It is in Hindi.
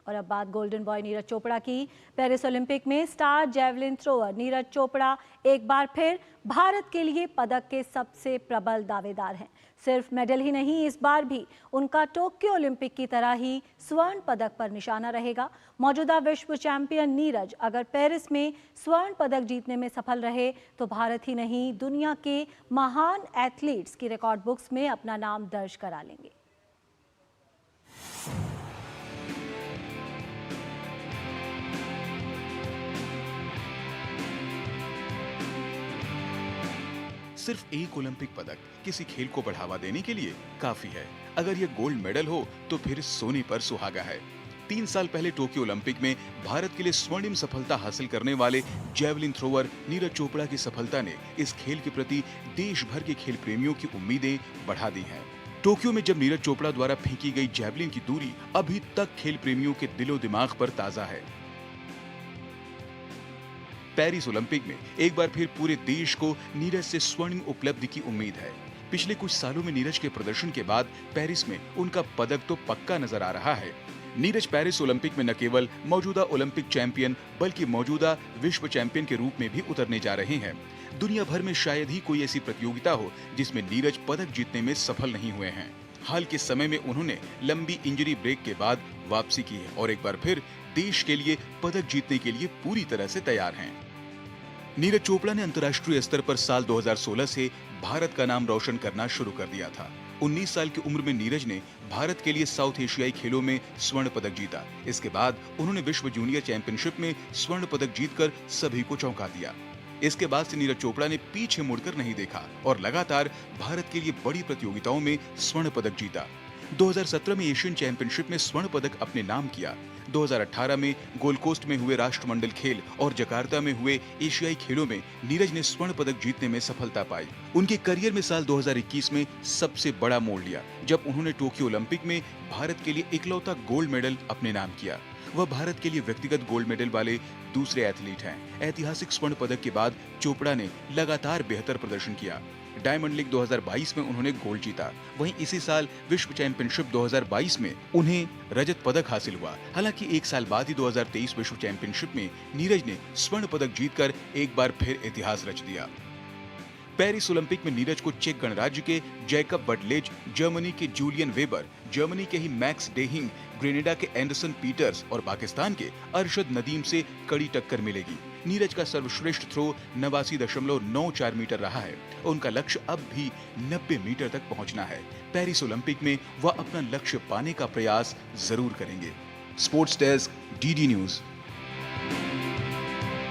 और अब बात गोल्डन बॉय नीरज चोपड़ा की। पेरिस ओलंपिक में star javelin thrower Neeraj Chopra एक बार फिर भारत के लिए पदक के सबसे प्रबल दावेदार हैं। सिर्फ मेडल ही नहीं, इस बार भी उनका टोक्यो ओलंपिक की तरह ही स्वर्ण पदक पर निशाना रहेगा। मौजूदा विश्व चैंपियन नीरज अगर पेरिस में स्वर्ण पदक जीतने में सफल रहे तो भारत ही नहीं, दुनिया के महान एथलीट्स की रिकॉर्ड बुक्स में अपना नाम दर्ज करा लेंगे। सिर्फ एक ओलंपिक पदक किसी खेल को बढ़ावा देने के लिए काफी है। अगर ये गोल्ड मेडल हो तो फिर सोने पर सुहागा है। 3 साल पहले टोक्यो ओलंपिक में भारत के लिए स्वर्णिम सफलता हासिल करने वाले जेवलिन थ्रोअर नीरज चोपड़ा की सफलता ने इस खेल के प्रति देश भर के खेल प्रेमियों की उम्मीदें बढ़ा दी हैं। टोक्यो में जब नीरज चोपड़ा द्वारा फेंकी गई जेवलिन की दूरी अभी तक खेल प्रेमियों के दिलो दिमाग पर ताजा है। पेरिस ओलंपिक में एक बार फिर पूरे देश को नीरज से स्वर्णिम उपलब्धि की उम्मीद है। पिछले कुछ सालों में नीरज के प्रदर्शन के बाद पेरिस में उनका पदक तो पक्का नजर आ रहा है। नीरज पेरिस ओलंपिक में न केवल मौजूदा ओलंपिक चैंपियन बल्कि मौजूदा विश्व चैंपियन के रूप में भी उतरने जा रहे हैं। दुनिया भर में शायद ही कोई ऐसी प्रतियोगिता हो जिसमें नीरज पदक जीतने में सफल नहीं हुए हैं। हाल के समय में उन्होंने लंबी इंजरी ब्रेक के बाद वापसी की है और एक बार फिर देश के लिए पदक जीतने के लिए पूरी तरह से तैयार हैं। नीरज चोपड़ा ने अंतर्राष्ट्रीय स्तर पर साल 2016 से भारत का नाम रोशन करना शुरू कर दिया था। 19 साल की उम्र में नीरज ने भारत के लिए साउथ एशियाई खेलों में स्वर्ण पदक जीता। इसके बाद उन्होंने विश्व जूनियर चैंपियनशिप में स्वर्ण पदक जीतकर सभी को चौंका दिया। इसके बाद से नीरज चोपड़ा ने पीछे मुड़कर नहीं देखा और लगातार भारत के लिए बड़ी प्रतियोगिताओं में स्वर्ण पदक जीता। 2017 में एशियन चैंपियनशिप में स्वर्ण पदक अपने नाम किया। 2018 में गोल्ड कोस्ट में हुए राष्ट्रमंडल खेल और जकार्ता में हुए एशियाई खेलों में नीरज ने स्वर्ण पदक जीतने में सफलता पाई। उनके करियर में साल 2021 में सबसे बड़ा मोड़ लिया जब उन्होंने टोक्यो ओलंपिक में भारत के लिए इकलौता गोल्ड मेडल अपने नाम किया। वह भारत के लिए व्यक्तिगत गोल्ड मेडल वाले दूसरे एथलीट हैं। ऐतिहासिक स्वर्ण पदक के बाद चोपड़ा ने लगातार बेहतर प्रदर्शन किया। डायमंड लीग 2022 में उन्होंने गोल्ड जीता। वहीं इसी साल विश्व चैंपियनशिप 2022 में उन्हें रजत पदक हासिल हुआ। हालांकि एक साल बाद ही 2023 विश्व चैंपियनशिप में नीरज ने स्वर्ण पदक जीतकर एक बार फिर इतिहास रच दिया। पेरिस ओलंपिक में नीरज को चेक गणराज्य के जैकब बडलेज, जर्मनी के जूलियन वेबर, जर्मनी के ही मैक्स डेहिंग, ग्रेनेडा के एंडरसन पीटर्स और पाकिस्तान के अरशद नदीम से कड़ी टक्कर मिलेगी। नीरज का सर्वश्रेष्ठ थ्रो 89.94 मीटर रहा है। उनका लक्ष्य अब भी 90 मीटर तक पहुंचना है। पेरिस ओलंपिक में वह अपना लक्ष्य पाने का प्रयास जरूर करेंगे। Sports desk, DD news.